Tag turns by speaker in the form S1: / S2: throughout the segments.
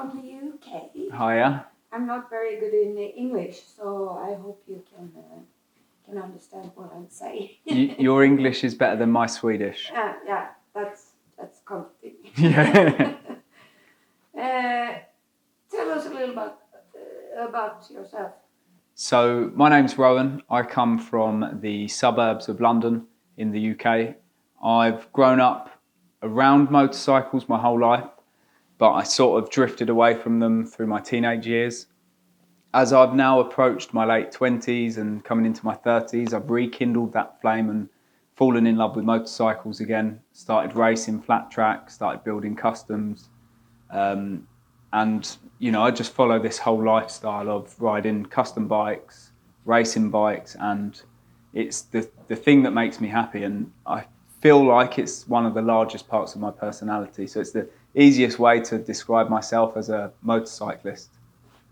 S1: from the UK.
S2: Hiya.
S1: I'm not very good in English, so I hope you can understand what I'm saying.
S2: Your English is better than my Swedish.
S1: Yeah, that's comforting.
S2: Yeah.
S1: Tell us a little about yourself.
S2: So my name's Rowan. I come from the suburbs of London in the UK. I've grown up around motorcycles my whole life, but I sort of drifted away from them through my teenage years. As I've now approached my late 20s and coming into my 30s, I've rekindled that flame and fallen in love with motorcycles again. Started racing flat track, started building customs. And, you know, I just follow this whole lifestyle of riding custom bikes, racing bikes, and it's the thing that makes me happy. And I feel like it's one of the largest parts of my personality. So it's the easiest way to describe myself as a motorcyclist.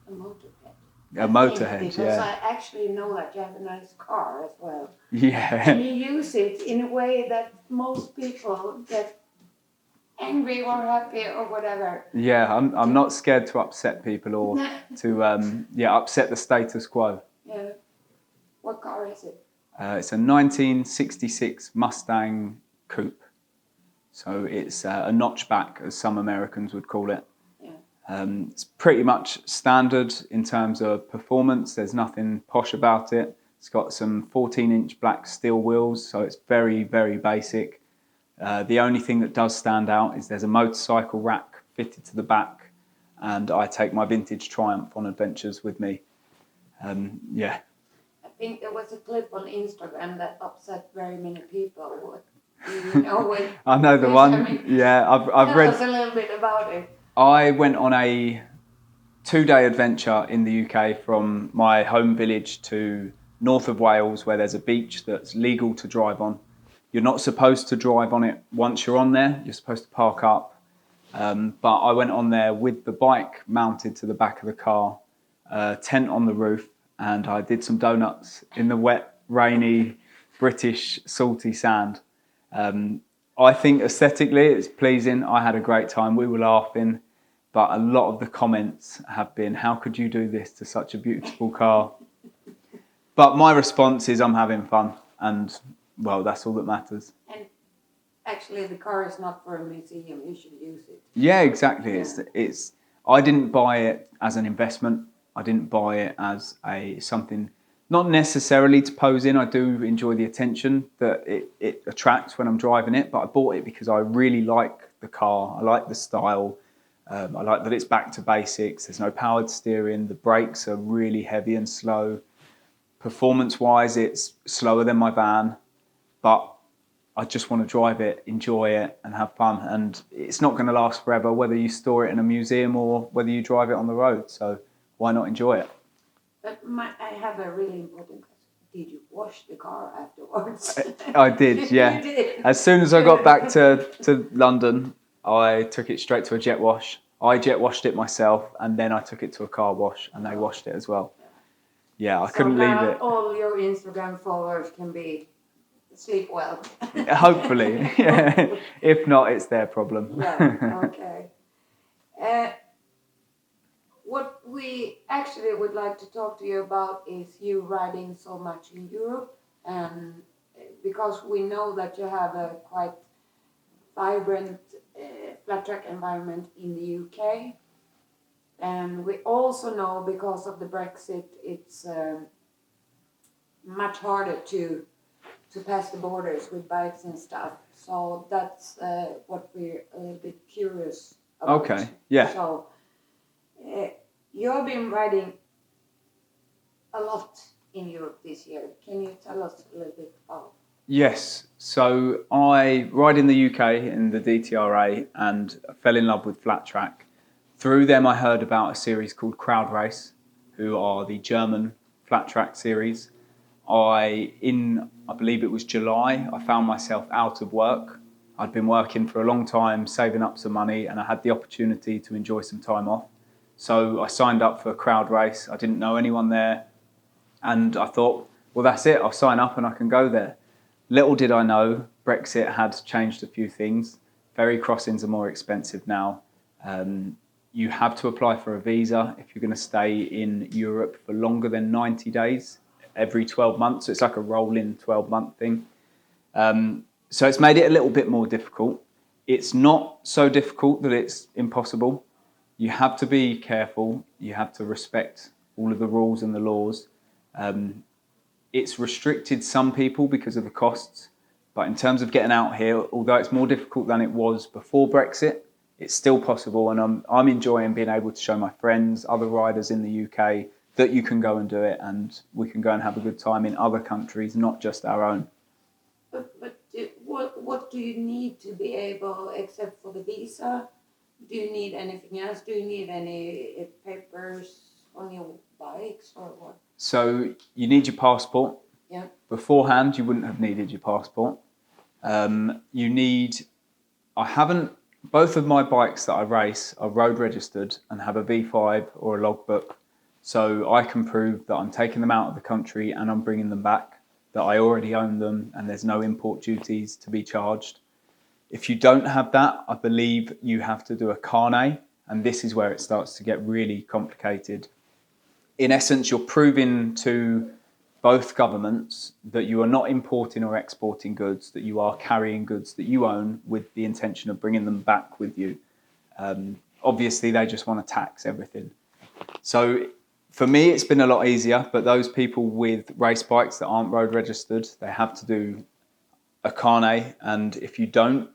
S1: A motorhead.
S2: A motorhead,
S1: because
S2: yeah.
S1: I actually know that you have a nice car as well.
S2: Yeah.
S1: And you use it in a way that most people get angry or happy or whatever.
S2: Yeah, I'm not scared to upset people or to upset the status quo.
S1: Yeah. What car is it?
S2: It's a 1966 Mustang Coupe. So it's a notchback, as some Americans would call it.
S1: Yeah.
S2: It's pretty much standard in terms of performance. There's nothing posh about it. It's got some 14-inch black steel wheels, so it's very, very basic. The only thing that does stand out is there's a motorcycle rack fitted to the back, and I take my vintage Triumph on adventures with me. Yeah.
S1: I think there was a clip on Instagram that upset very many people. You know,
S2: I know the one. Yeah, I've read.
S1: Tell us a little bit about it.
S2: I went on a 2-day adventure in the UK from my home village to north of Wales, where there's a beach that's legal to drive on. You're not supposed to drive on it once you're on there. You're supposed to park up. But I went on there with the bike mounted to the back of the car, tent on the roof, and I did some donuts in the wet, rainy, British, salty sand. I think aesthetically it's pleasing. I had a great time. We were laughing. But a lot of the comments have been, how could you do this to such a beautiful car? But my response is I'm having fun. And, well, that's all that matters.
S1: And actually, the car is not for a museum. You should use it.
S2: Yeah, exactly.
S1: Yeah.
S2: It's. I didn't buy it as an investment. I didn't buy it as something, not necessarily to pose in. I do enjoy the attention that it attracts when I'm driving it. But I bought it because I really like the car. I like the style. I like that it's back to basics. There's no powered steering. The brakes are really heavy and slow. Performance-wise, it's slower than my van, but I just want to drive it, enjoy it, and have fun. And it's not going to last forever, whether you store it in a museum or whether you drive it on the road. So why not enjoy it?
S1: But I have a really important question. Did you wash the car afterwards?
S2: I did, yeah.
S1: You did.
S2: As soon as I got back to London, I took it straight to a jet wash. I jet washed it myself, and then I took it to a car wash, and they washed it as well. Yeah, I couldn't leave it.
S1: All your Instagram followers can sleep well.
S2: Hopefully, yeah. If not, it's their problem.
S1: Yeah, okay. What we actually would like to talk to you about is you riding so much in Europe, and because we know that you have a quite vibrant flat track environment in the UK, and we also know because of the Brexit it's much harder to pass the borders with bikes and stuff, so that's what we're a little bit curious about.
S2: Okay, yeah.
S1: So you've been riding a lot in Europe this year. Can you tell us a little bit about?
S2: Yes, so I ride in the UK in the DTRA and fell in love with flat track. Through them I heard about a series called Crowd Race, who are the German flat track series. I believe it was July, I found myself out of work. I'd been working for a long time, saving up some money, and I had the opportunity to enjoy some time off. So I signed up for Crowd Race. I didn't know anyone there, and I thought, well, that's it, I'll sign up and I can go there. Little did I know, Brexit had changed a few things. Ferry crossings are more expensive now. you have to apply for a visa if you're going to stay in Europe for longer than 90 days every 12 months. So it's like a rolling 12-month thing. So it's made it a little bit more difficult. It's not so difficult that it's impossible. You have to be careful. You have to respect all of the rules and the laws. It's restricted some people because of the costs. But in terms of getting out here, although it's more difficult than it was before Brexit, it's still possible. And I'm enjoying being able to show my friends, other riders in the UK, that you can go and do it. And we can go and have a good time in other countries, not just our own.
S1: What do you need to be able, except for the visa? Do you need anything else? Do you need any papers on your bikes or what?
S2: So you need your passport.
S1: Yeah.
S2: Beforehand, you wouldn't have needed your passport. Both of my bikes that I race are road registered and have a V5 or a logbook. So I can prove that I'm taking them out of the country and I'm bringing them back, that I already own them and there's no import duties to be charged. If you don't have that, I believe you have to do a carnet, and this is where it starts to get really complicated. In essence, you're proving to both governments that you are not importing or exporting goods, that you are carrying goods that you own with the intention of bringing them back with you. Obviously, they just want to tax everything. So for me, it's been a lot easier, but those people with race bikes that aren't road registered, they have to do a carnet, and if you don't,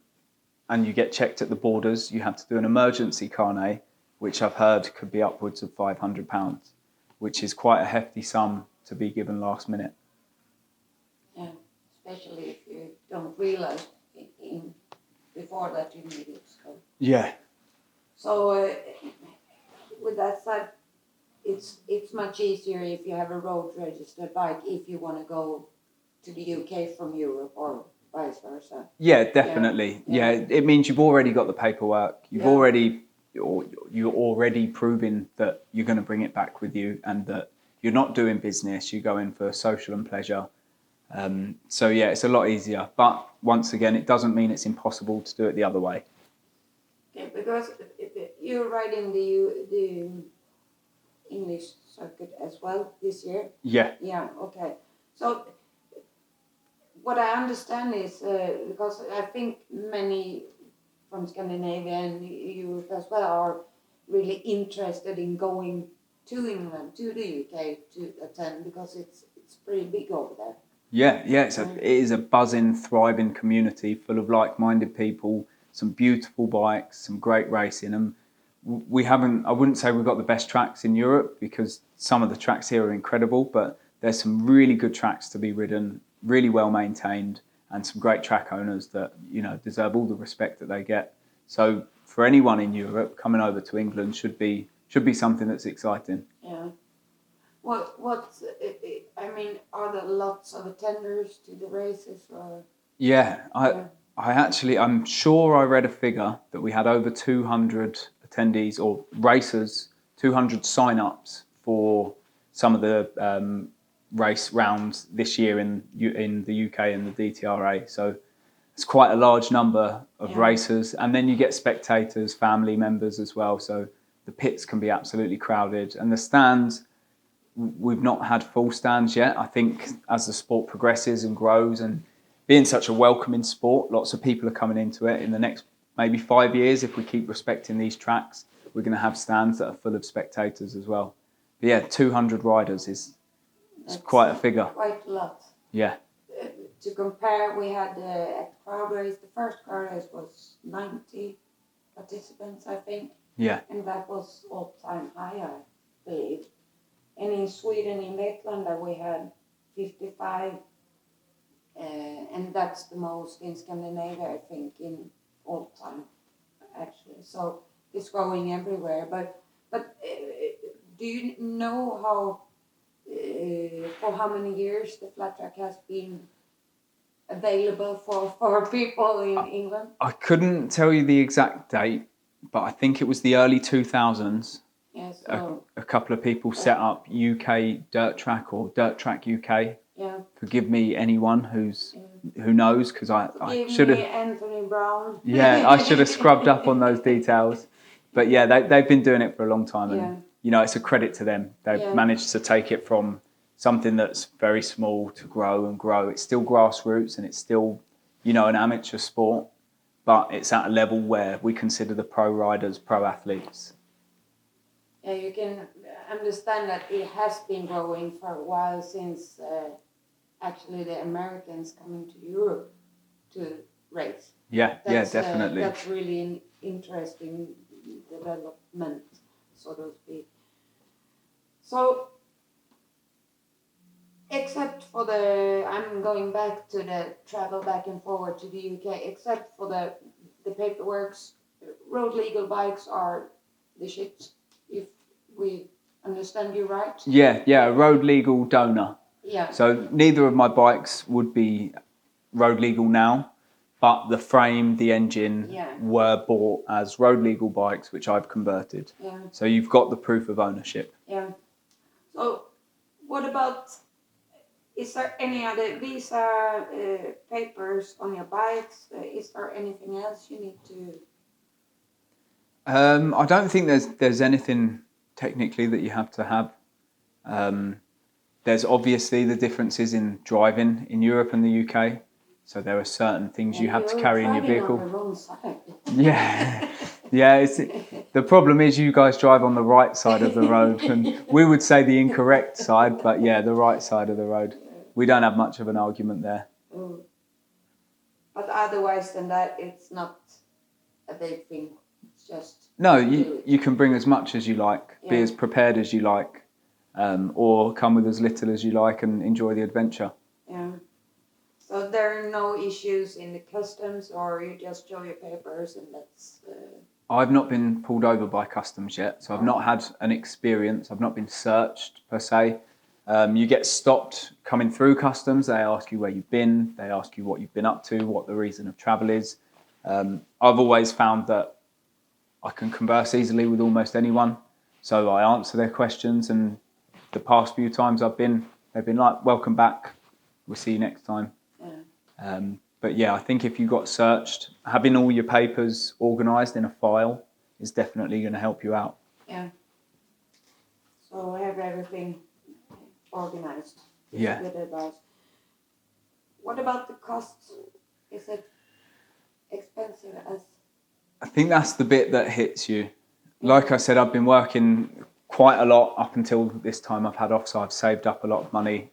S2: and you get checked at the borders, you have to do an emergency carnet, which I've heard could be upwards of £500, which is quite a hefty sum to be given last minute.
S1: Yeah, especially if you don't realize before that you need it. So.
S2: Yeah.
S1: So with that said, it's much easier if you have a road registered bike if you want to go to the UK from Europe or vice versa.
S2: Yeah, definitely. Yeah. It means you've already got the paperwork. You're already proving that you're going to bring it back with you and that you're not doing business. You're going for social and pleasure. So yeah, it's a lot easier. But once again, it doesn't mean it's impossible to do it the other way.
S1: Okay, because you're riding the English circuit as well this year.
S2: Yeah.
S1: Yeah. Okay. So what I understand is because I think many from Scandinavia and Europe as well are really interested in going to England, to the UK to attend because it's pretty big over there.
S2: Yeah. It is a buzzing, thriving community full of like-minded people, some beautiful bikes, some great racing. And I wouldn't say we've got the best tracks in Europe because some of the tracks here are incredible, but there's some really good tracks to be ridden, really well maintained, and some great track owners that, deserve all the respect that they get. So for anyone in Europe, coming over to England should be something that's exciting.
S1: Yeah. Are there lots of attenders to the races or?
S2: Yeah, I'm sure I read a figure that we had over 200 attendees or racers, 200 sign-ups for some of the race rounds this year in the UK and the DTRA. So it's quite a large number of racers, and then you get spectators, family members as well. So the pits can be absolutely crowded, and the stands, we've not had full stands yet. I think as the sport progresses and grows, and being such a welcoming sport, lots of people are coming into it. In the next maybe 5 years, if we keep respecting these tracks, we're going to have stands that are full of spectators as well. But yeah, 200 riders is quite a figure.
S1: Quite a lot.
S2: Yeah.
S1: To compare, we had at crowd race, the first crowd race was 90 participants, I think.
S2: Yeah.
S1: And that was all-time high, I believe. And in Sweden, in Vetlanda, we had 55, and that's the most in Scandinavia, I think, in all time, actually. So it's growing everywhere. But do you know how, for how many years the flat track has been available for people in England?
S2: I couldn't tell you the exact date, but I think it was the early 2000s.
S1: Yes.
S2: A couple of people set up UK Dirt Track or Dirt Track UK.
S1: Yeah.
S2: Forgive me, anyone who knows, because I should have.
S1: Anthony Brown.
S2: Yeah, I should have scrubbed up on those details. But yeah, they've been doing it for a long time, and
S1: Yeah.
S2: you know, it's a credit to them. They've managed to take it from something that's very small to grow and grow. It's still grassroots and it's still, you know, an amateur sport, but it's at a level where we consider the pro riders pro athletes.
S1: Yeah, you can understand that it has been growing for a while since actually the Americans coming to Europe to race.
S2: Yeah, definitely.
S1: That's really an interesting development, so to speak. So, except for I'm going back to the travel back and forward to the UK, except for the paperworks, road legal bikes are the shit, if we understand you right.
S2: Yeah, a road legal donor.
S1: Yeah.
S2: So neither of my bikes would be road legal now, but the frame, the engine were bought as road legal bikes, which I've converted.
S1: Yeah.
S2: So you've got the proof of ownership.
S1: Yeah. So what about, is there any other visa papers on your bikes? Is there anything else you need to?
S2: I don't think there's anything technically that you have to have. There's obviously the differences in driving in Europe and the UK. So there are certain things you have to carry in your vehicle.
S1: On the wrong side.
S2: Yeah. The problem is you guys drive on the right side of the road, and we would say the incorrect side, but yeah, the right side of the road. We don't have much of an argument there.
S1: But otherwise than that, it's not a big thing. It's just
S2: no. You can bring as much as you like, be as prepared as you like, or come with as little as you like and enjoy the adventure.
S1: Yeah. So there are no issues in the customs, or you just show your papers and that's.
S2: I've not been pulled over by customs yet, so I've not had an experience. I've not been searched per se. You get stopped coming through customs. They ask you where you've been. They ask you what you've been up to, what the reason of travel is. I've always found that I can converse easily with almost anyone, so I answer their questions. And the past few times they've been like, "Welcome back. We'll see you next time." But yeah, I think if you got searched, having all your papers organised in a file is definitely going to help you out.
S1: Yeah. So have everything organised.
S2: Yeah.
S1: Good advice. What about the costs? Is it expensive as?
S2: I think that's the bit that hits you. Like I said, I've been working quite a lot up until this time I've had off, so I've saved up a lot of money.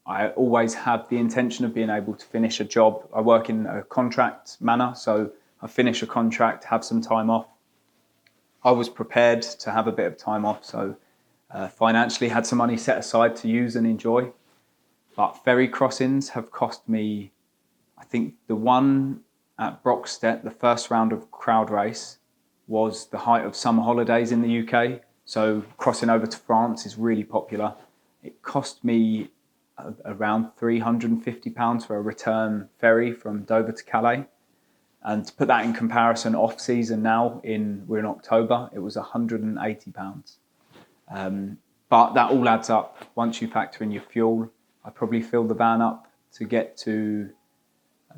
S2: I always have the intention of being able to finish a job. I work in a contract manner, so I finish a contract, have some time off. I was prepared to have a bit of time off, so financially had some money set aside to use and enjoy. But ferry crossings have cost me, I think the one at Brockstedt, the first round of crowd race, was the height of summer holidays in the UK. So crossing over to France is really popular. It cost me around £350 for a return ferry from Dover to Calais. And to put that in comparison, off season now, we're in October, it was £180. But that all adds up. Once you factor in your fuel, I probably filled the van up to get to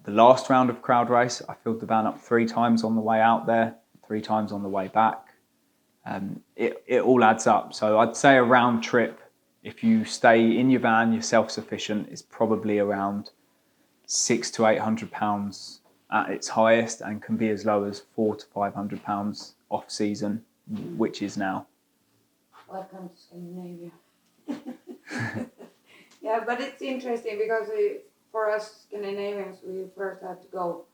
S2: the last round of crowd race. I filled the van up 3 times on the way out there, 3 times on the way back. It all adds up. So I'd say a round trip, if you stay in your van, you're self-sufficient, is probably around £600 to £800 at its highest, and can be as low as £400 to £500 off season, which is now.
S1: Welcome to Scandinavia. Yeah, but it's interesting because for us Scandinavians, we first have to go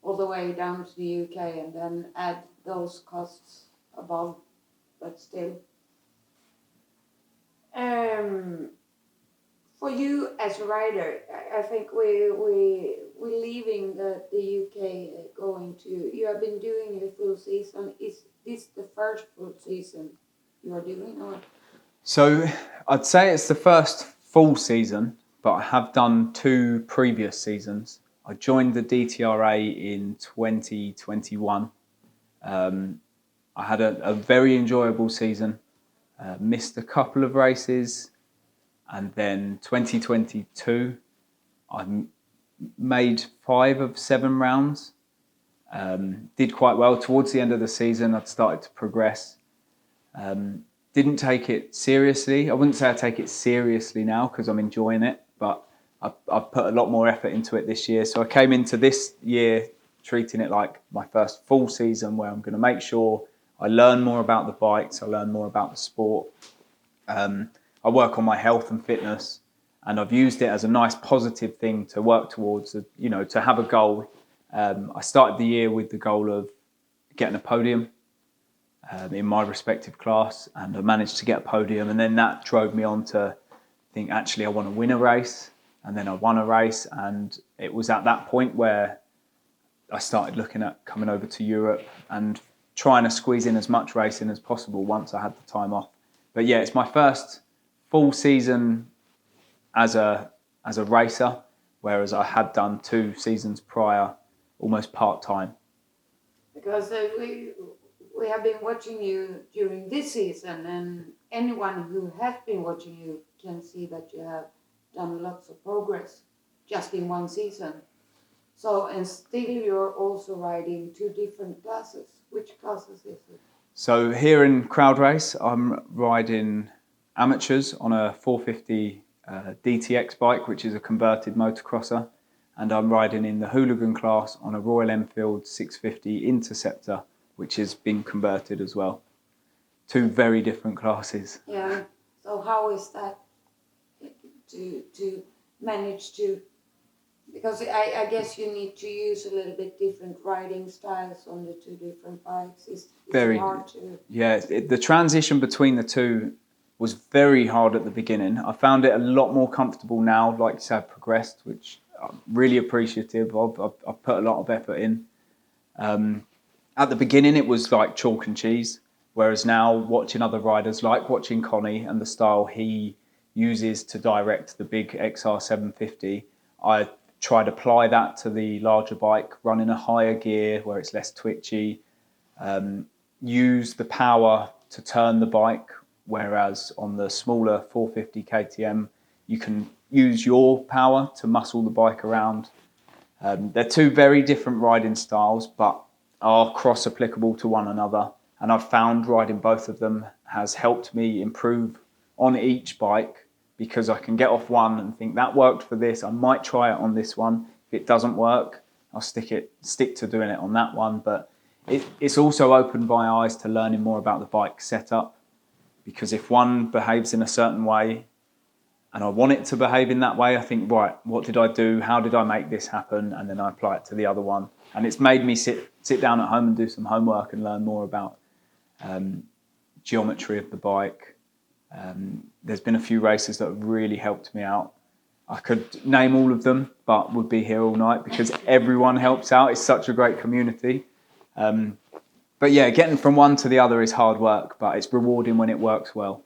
S1: all the way down to the UK and then add those costs above, but still. For you as a rider, I think we're leaving the UK, going to. You have been doing a full season. Is this the first full season you are doing, or?
S2: So I'd say it's the first full season, but I have done 2 previous seasons. I joined the DTRA in 2021. I had a very enjoyable season. Missed a couple of races, and then 2022 I made 5 of 7 rounds, Did quite well. Towards the end of the season, I'd started to progress. Didn't take it seriously. I wouldn't say I take it seriously now because I'm enjoying it, but I've put a lot more effort into it this year. So I came into this year treating it like my first full season where I'm going to make sure I learn more about the bikes, I learn more about the sport. I work on my health and fitness, and I've used it as a nice positive thing to work towards, to have a goal. I started the year with the goal of getting a podium in my respective class, and I managed to get a podium, and then that drove me on to think, actually, I want to win a race, and then I won a race, and it was at that point where I started looking at coming over to Europe and trying to squeeze in as much racing as possible once I had the time off. But yeah, it's my first full season as a racer, whereas I had done 2 seasons prior, almost part-time.
S1: Because we have been watching you during this season, and anyone who has been watching you can see that you have done lots of progress just in 1 season. So, and still you're also riding 2 different classes. Which classes is it?
S2: So here in Crowd Race, I'm riding amateurs on a 450 DTX bike, which is a converted motocrosser, and I'm riding in the hooligan class on a Royal Enfield 650 Interceptor, which has been converted as well. 2 very different classes.
S1: Yeah. So how is that to manage to? Because I guess you need to use a little bit different riding styles on the 2 different bikes. It's very hard to.
S2: Yeah, the transition between the 2 was very hard at the beginning. I found it a lot more comfortable now, like you said, I've progressed, which I'm really appreciative of. I've put a lot of effort in. At the beginning, it was like chalk and cheese, whereas now watching other riders, like watching Connie and the style he uses to direct the big XR750, I try to apply that to the larger bike, run in a higher gear where it's less twitchy, use the power to turn the bike, whereas on the smaller 450 KTM, you can use your power to muscle the bike around. They're 2 very different riding styles, but are cross-applicable to one another. And I've found riding both of them has helped me improve on each bike, because I can get off one and think that worked for this. I might try it on this one. If it doesn't work, I'll stick to doing it on that one. But it's also opened my eyes to learning more about the bike setup, because if one behaves in a certain way and I want it to behave in that way, I think, right, what did I do? How did I make this happen? And then I apply it to the other one. And it's made me sit down at home and do some homework and learn more about geometry of the bike. There's been a few races that have really helped me out. I could name all of them, but would be here all night because everyone helps out. It's such a great community. But yeah, getting from one to the other is hard work, but it's rewarding when it works well.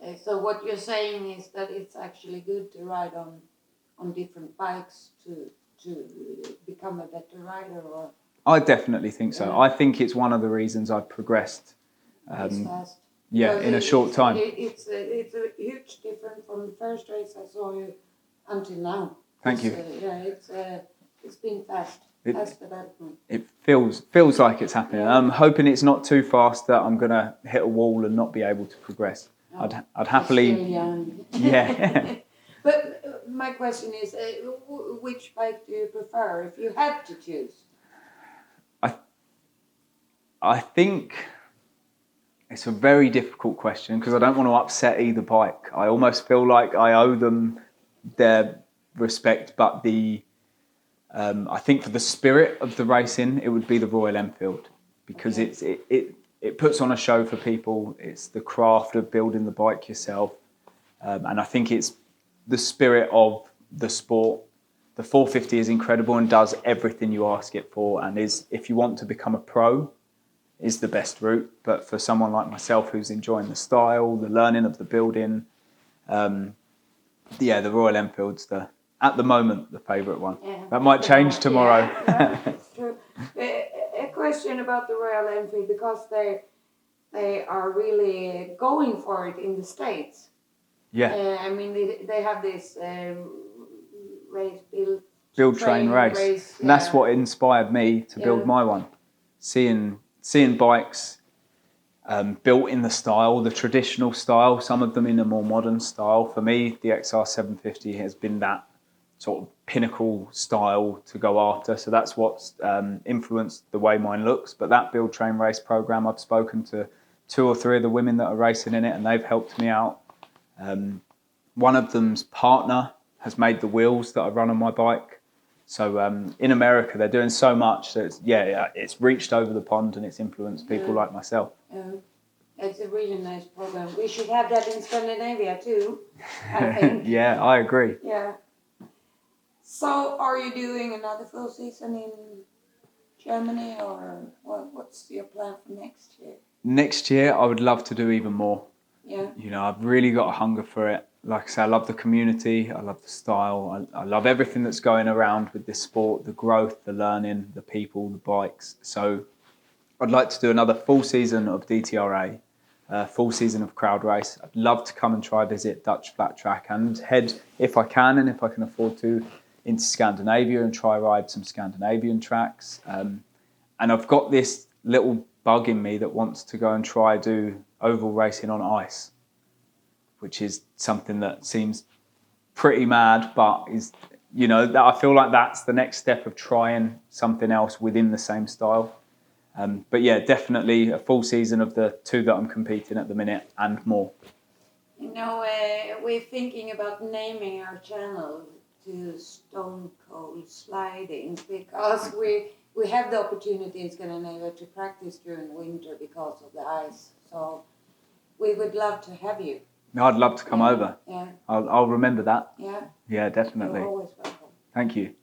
S1: Okay, so what you're saying is that it's actually good to ride on different bikes to become a better rider, or?
S2: I definitely think so. Yeah. I think it's one of the reasons I've progressed.
S1: Fast.
S2: Yeah,
S1: because
S2: in a short time.
S1: It's a huge difference from the first race I saw you until now.
S2: Thank you.
S1: It's been fast development.
S2: It feels like it's happening. Yeah. I'm hoping it's not too fast that I'm going to hit a wall and not be able to progress. No, I'd happily.
S1: Still young.
S2: Yeah.
S1: But my question is, which bike do you prefer if you had to choose?
S2: I think it's a very difficult question because I don't want to upset either bike. I almost feel like I owe them their respect, but I think for the spirit of the racing, it would be the Royal Enfield because it puts on a show for people. It's the craft of building the bike yourself, and I think it's the spirit of the sport. The 450 is incredible and does everything you ask it for, and is, if you want to become a pro, is the best route. But for someone like myself who's enjoying the style, the learning of the building, the Royal Enfield's at the moment the favourite one. Yeah. That might change tomorrow.
S1: Yeah, that's true. A question about the Royal Enfield, because they are really going for it in the States.
S2: Yeah.
S1: I mean, they have this race built
S2: build, train, race. And that's what inspired me to build my one. Seeing bikes built in the style, the traditional style, some of them in a more modern style. For me, the XR750 has been that sort of pinnacle style to go after. So that's what's influenced the way mine looks. But that build, train, race program, I've spoken to 2 or 3 of the women that are racing in it, and they've helped me out. One of them's partner has made the wheels that I run on my bike. So in America, they're doing so much that it's reached over the pond and it's influenced people like myself.
S1: It's a really nice program. We should have that in Scandinavia too, I think.
S2: Yeah, I agree.
S1: Yeah. So are you doing another full season in Germany, or what's your plan for next year?
S2: Next year, I would love to do even more.
S1: Yeah.
S2: You know, I've really got a hunger for it. Like I say, I love the community, I love the style, I love everything that's going around with this sport, the growth, the learning, the people, the bikes. So I'd like to do another full season of DTRA, full season of crowd race. I'd love to come and try visit Dutch flat track and head, if I can and if I can afford to, into Scandinavia and try ride some Scandinavian tracks. And I've got this little bug in me that wants to go and try do oval racing on ice, which is something that seems pretty mad, but is, you know, that I feel like that's the next step of trying something else within the same style. But yeah, definitely a full season of the 2 that I'm competing at the minute and more.
S1: You know, we're thinking about naming our channel to Stone Cold Sliding, because we have the opportunity in Scandinavia to practice during winter because of the ice. So we would love to have you.
S2: No, I'd love to come over.
S1: Yeah.
S2: I'll remember that.
S1: Yeah.
S2: Yeah, definitely.
S1: You're always welcome.
S2: Thank you.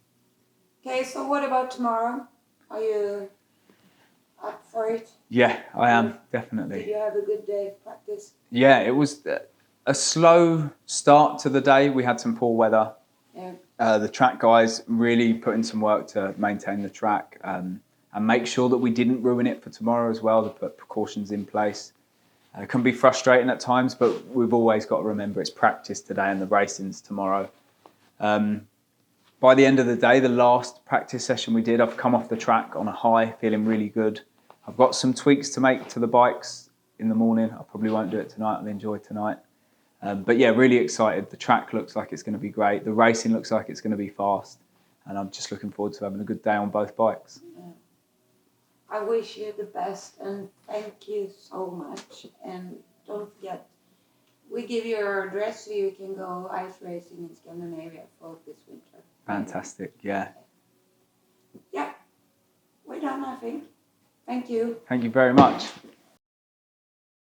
S1: Okay, so what about tomorrow? Are you up for it?
S2: Yeah, I am, definitely.
S1: Did you have a good day of practice?
S2: Yeah, it was a slow start to the day. We had some poor weather.
S1: Yeah.
S2: The track guys really put in some work to maintain the track and make sure that we didn't ruin it for tomorrow as well, to put precautions in place. It can be frustrating at times, but we've always got to remember it's practice today and the racing's tomorrow. By the end of the day, the last practice session we did, I've come off the track on a high, feeling really good. I've got some tweaks to make to the bikes in the morning. I probably won't do it tonight. I'll enjoy tonight. But yeah, really excited. The track looks like it's going to be great. The racing looks like it's going to be fast. And I'm just looking forward to having a good day on both bikes.
S1: Yeah. I wish you the best and thank you so much. And don't forget, we give you our address so you can go ice racing in Scandinavia for this winter.
S2: Fantastic, yeah.
S1: Yeah, we're done, I think. Thank you.
S2: Thank you very much.